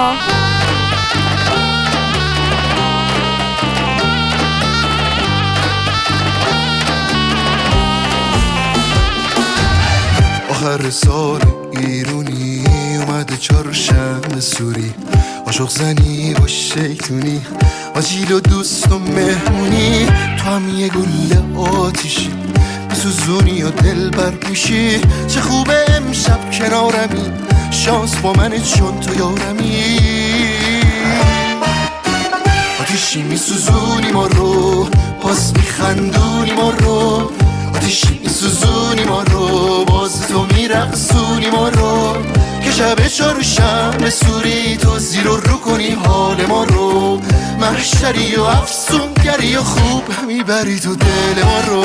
آخر سال ایرونی اومده چهارشنبه سوری عاشق زنی با شیطونی آجیل و دوست و مهمونی تو هم یه گل آتیشی میسوزونی و دل بر میشی چه خوبه امشب کنارمی شانس با منه چون تو یارمی آتیشی میسوزونی ما رو باز میخندونی ما رو آتیشی میسوزونی ما رو باز تو میرقصونی ما رو که شب چهارشنبه سوری تو زیر و رو کنی حال ما رو محشری و افسونگری و خوب میبری تو دل ما رو.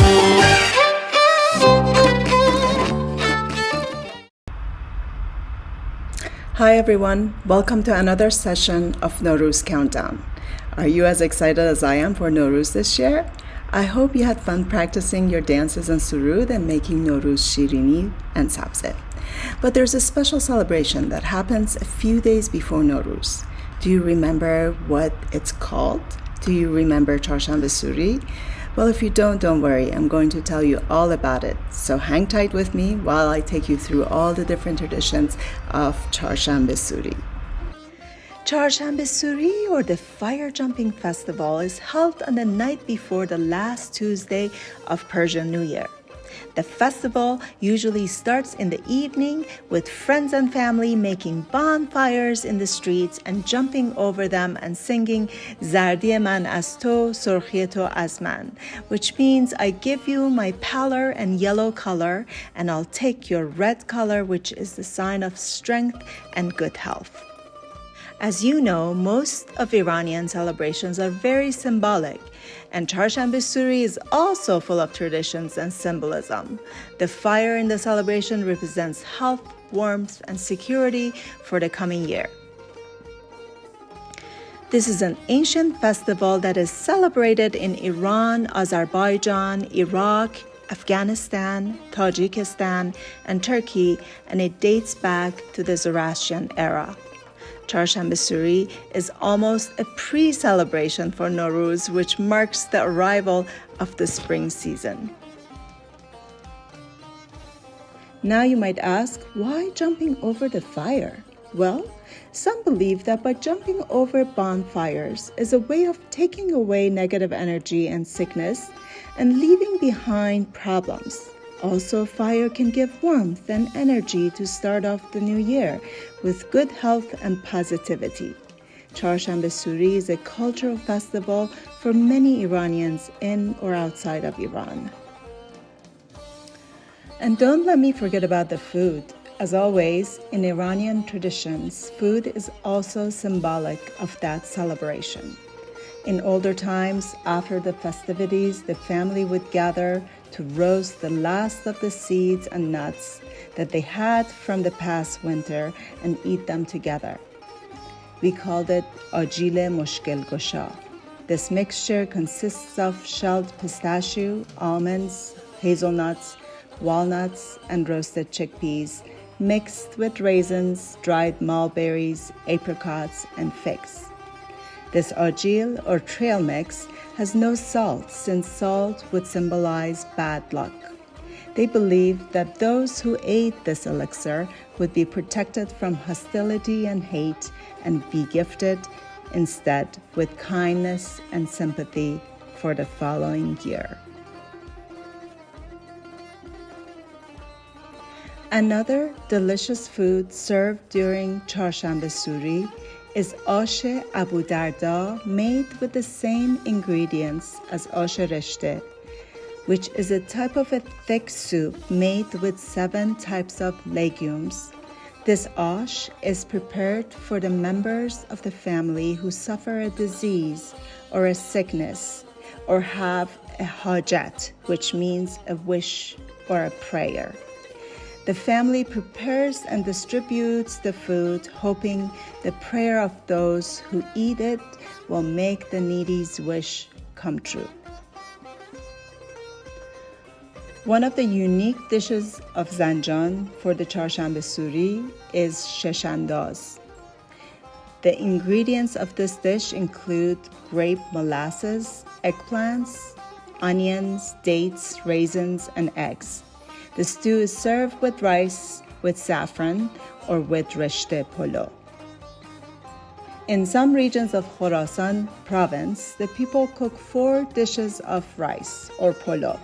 Hi everyone, welcome to another session of Noruz Countdown. Are you as excited as I am for Noruz this year? I hope you had fun practicing your dances and surud and making Nowruz Shirini and Sabze. But there's a special celebration that happens a few days before Nowruz. Do you remember what it's called? Do you remember Charshanbeh Suri? Well, if you don't worry. I'm going to tell you all about it. So hang tight with me while I take you through all the different traditions of Charshanbeh Suri. Charshanbeh Suri, or the Fire Jumping Festival, is held on the night before the last Tuesday of Persian New Year. The festival usually starts in the evening with friends and family making bonfires in the streets and jumping over them and singing Zardi man az to, surkhi to az man, which means I give you my pallor and yellow color and I'll take your red color, which is the sign of strength and good health. As you know, most of Iranian celebrations are very symbolic, and Charshanbeh Suri is also full of traditions and symbolism. The fire in the celebration represents health, warmth, and security for the coming year. This is an ancient festival that is celebrated in Iran, Azerbaijan, Iraq, Afghanistan, Tajikistan, and Turkey, and it dates back to the Zoroastrian era. Charshanbeh Suri is almost a pre-celebration for Noruz, which marks the arrival of the spring season. Now you might ask, why jumping over the fire? Well, some believe that by jumping over bonfires is a way of taking away negative energy and sickness and leaving behind problems. Also, fire can give warmth and energy to start off the new year with good health and positivity. Charshanbeh Suri is a cultural festival for many Iranians in or outside of Iran. And don't let me forget about the food. As always, in Iranian traditions, food is also symbolic of that celebration. In older times, after the festivities, the family would gather to roast the last of the seeds and nuts that they had from the past winter and eat them together. We called it ajile mushkil gosha. This mixture consists of shelled pistachio, almonds, hazelnuts, walnuts, and roasted chickpeas, mixed with raisins, dried mulberries, apricots, and figs. This ajil, or trail mix, has no salt, since salt would symbolize bad luck. They believed that those who ate this elixir would be protected from hostility and hate and be gifted instead with kindness and sympathy for the following year. Another delicious food served during Charshanbeh Suri is ashe Abu Darda, made with the same ingredients as ashe reshte, which is a type of a thick soup made with 7 types of legumes. This ash is prepared for the members of the family who suffer a disease or a sickness or have a hajat, which means a wish or a prayer. The family prepares and distributes the food, hoping the prayer of those who eat it will make the needy's wish come true. One of the unique dishes of Zanjan for the Charshanbeh Suri is sheshandaz. The ingredients of this dish include grape molasses, eggplants, onions, dates, raisins, and eggs. The stew is served with rice, with saffron, or with rishte polo. In some regions of Khorasan province, the people cook 4 dishes of rice or polo: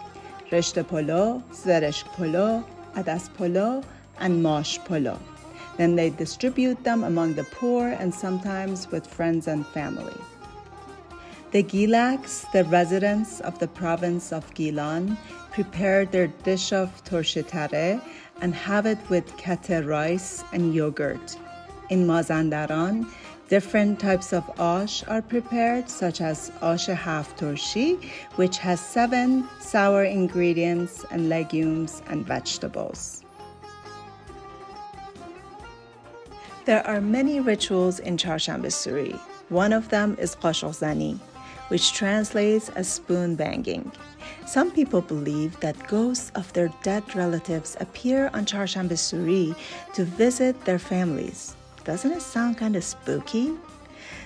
rishte polo, zeresh polo, adas polo, and mash polo. Then they distribute them among the poor and sometimes with friends and family. The Gilaks, the residents of the province of Gilan, prepare their dish of torshetare and have it with kete rice and yogurt. In Mazandaran, different types of ash are prepared, such as ash half torshi, which has 7 sour ingredients and legumes and vegetables. There are many rituals in Charshanbeh Suri. One of them is qashq zani, which translates as spoon banging. Some people believe that ghosts of their dead relatives appear on Charshanbeh Suri to visit their families. Doesn't it sound kind of spooky?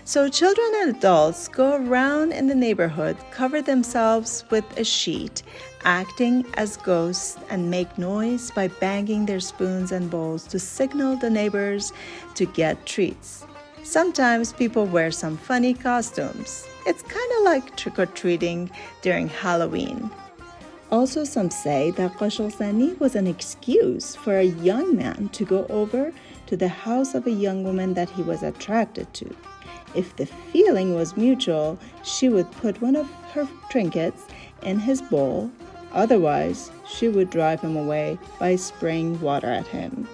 So children and adults go around in the neighborhood, cover themselves with a sheet, acting as ghosts, and make noise by banging their spoons and bowls to signal the neighbors to get treats. Sometimes people wear some funny costumes. It's kind of like trick-or-treating during Halloween. Also, some say that qashq zani was an excuse for a young man to go over to the house of a young woman that he was attracted to. If the feeling was mutual, she would put one of her trinkets in his bowl. Otherwise, she would drive him away by spraying water at him.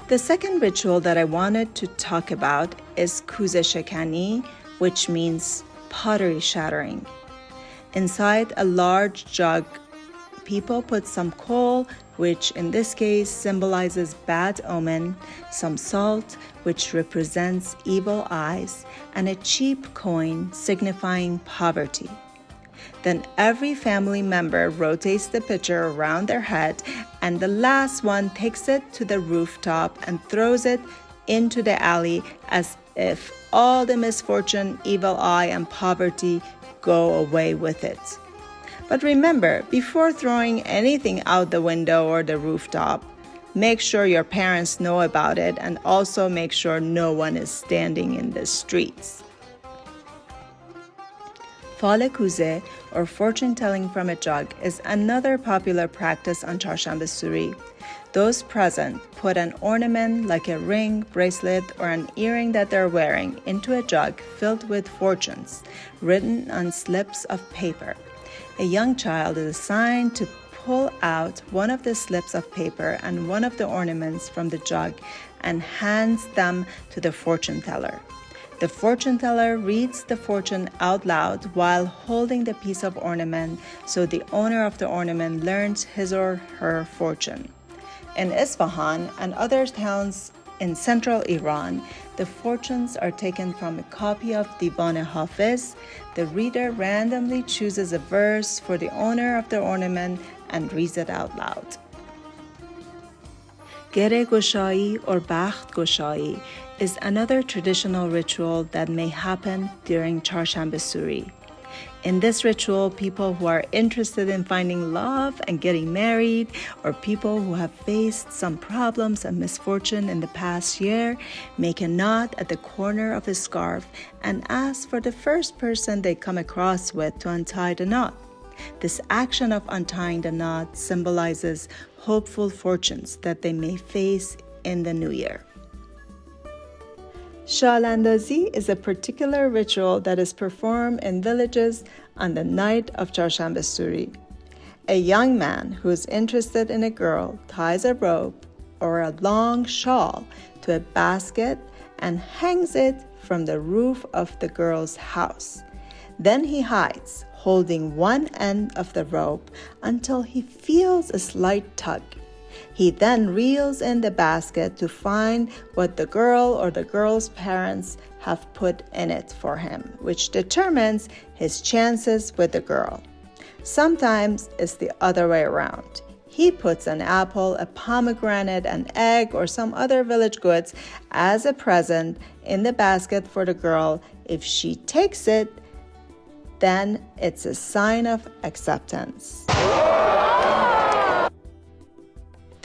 The second ritual that I wanted to talk about is kuze shekani, which means pottery shattering. Inside a large jug, people put some coal, which in this case symbolizes bad omen, some salt, which represents evil eyes, and a cheap coin signifying poverty. Then every family member rotates the pitcher around their head, and the last one takes it to the rooftop and throws it into the alley as if all the misfortune, evil eye, and poverty go away with it. But remember, before throwing anything out the window or the rooftop, make sure your parents know about it, and also make sure no one is standing in the streets. Fale kuze, or fortune-telling from a jug, is another popular practice on Charshanbeh Suri. Those present put an ornament like a ring, bracelet, or an earring that they're wearing into a jug filled with fortunes, written on slips of paper. A young child is assigned to pull out one of the slips of paper and one of the ornaments from the jug and hands them to the fortune teller. The fortune teller reads the fortune out loud while holding the piece of ornament, so the owner of the ornament learns his or her fortune. In Isfahan and other towns in central Iran, the fortunes are taken from a copy of Divan Hafiz. The reader randomly chooses a verse for the owner of the ornament and reads it out loud. Gere Goshayi or Bakht Goshayi is another traditional ritual that may happen during Charshanbeh Suri. In this ritual, people who are interested in finding love and getting married, or people who have faced some problems and misfortune in the past year, make a knot at the corner of a scarf and ask for the first person they come across with to untie the knot. This action of untying the knot symbolizes hopeful fortunes that they may face in the new year. Shalandazi is a particular ritual that is performed in villages on the night of Charshanbeh Suri. A young man who is interested in a girl ties a rope or a long shawl to a basket and hangs it from the roof of the girl's house. Then he hides, holding one end of the rope until he feels a slight tug. He then reels in the basket to find what the girl or the girl's parents have put in it for him, which determines his chances with the girl. Sometimes it's the other way around. He puts an apple, a pomegranate, an egg, or some other village goods as a present in the basket for the girl. If she takes it, then it's a sign of acceptance.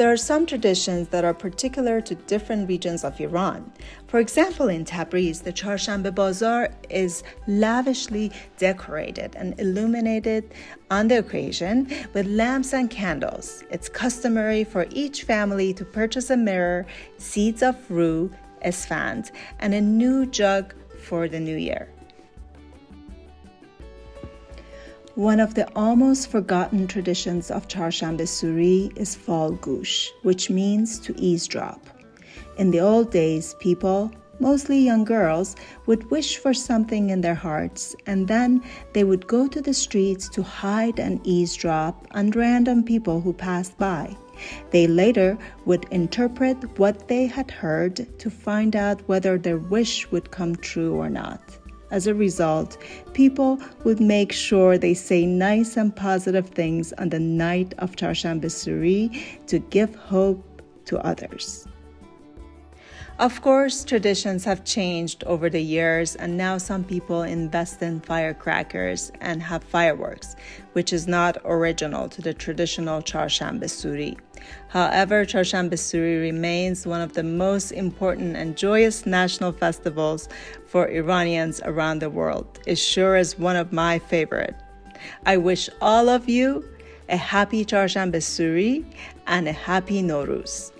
There are some traditions that are particular to different regions of Iran. For example, in Tabriz, the Charshanbeh Bazaar is lavishly decorated and illuminated on the occasion with lamps and candles. It's customary for each family to purchase a mirror, seeds of rue, esfand, and a new jug for the new year. One of the almost forgotten traditions of Charshanbeh Suri is Fal Gush, which means to eavesdrop. In the old days, people, mostly young girls, would wish for something in their hearts, and then they would go to the streets to hide and eavesdrop on random people who passed by. They later would interpret what they had heard to find out whether their wish would come true or not. As a result, people would make sure they say nice and positive things on the night of Charshanbeh Suri to give hope to others. Of course, traditions have changed over the years, and now some people invest in firecrackers and have fireworks, which is not original to the traditional Charshanbeh Suri. However, Charshanbeh Suri remains one of the most important and joyous national festivals for Iranians around the world. It sure is one of my favorite. I wish all of you a happy Charshanbeh Suri and a happy Noruz.